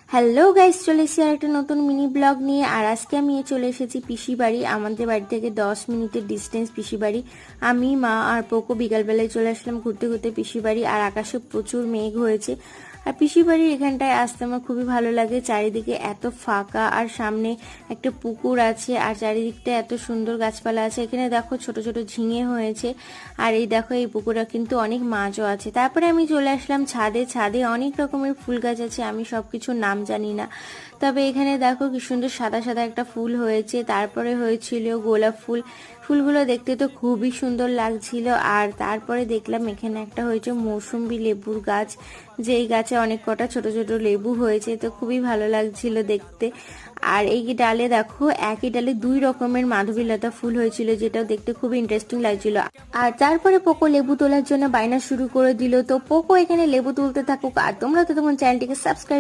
Hello guys, চলে এসেছি আর একটা নতুন মিনি ব্লগ নিয়ে। আর আজকে আমি চলে এসেছি পিসি বাড়ি। আমাদের বাড়ি থেকে 10 মিনিটের ডিস্টেন্স পিসি বাড়ি। আমি, মা আর পোকো বিকালবেলায় চলে আসলাম ঘুরতে ঘুরতে পিসি বাড়ি। আর আকাশে প্রচুর মেঘ হয়েছে। আর পিসি বাড়ির এখানটায় আসতে আমার খুবই ভালো লাগে। চারিদিকে এত ফাঁকা, আর সামনে একটা পুকুর আছে, আর চারিদিকটা এত সুন্দর গাছপালা আছে। এখানে দেখো ছোট ছোট ঝিঙে হয়েছে। আর এই দেখো এই পুকুরে কিন্তু অনেক মাছও আছে। তারপরে আমি চলে আসলাম ছাদে। ছাদে অনেক রকমের ফুল গাছ আছে, আমি সবকিছুর নাম জানি না। তবে এখানে দেখো কি সুন্দর সাদা সাদা একটা ফুল হয়েছে। তারপরে হয়েছিল গোলাপ ফুল। ফুলগুলো দেখতে তো খুবই সুন্দর লাগছিল। আর তারপরে দেখলাম এখানে একটা হয়েছে মৌসুম্বি লেবুর গাছ, যেই গাছে অনেক কটা ছোট ছোট লেবু হয়েছে, তো খুবই ভালো লাগছিল দেখতে। আর এই ডালে দেখো, একই ডালে 2 রকমের মাধবীলতা ফুল হয়েছিল, যেটাও দেখতে খুবই ইন্টারেস্টিং লাগছিল। আর তারপরে পোকো লেবু তোলার জন্য বায়না শুরু করে দিল। তো পোকো এখানে লেবু তুলতে থাকুক, আর তোমরা তো তোমার চ্যানেলটিকে সাবস্ক্রাইব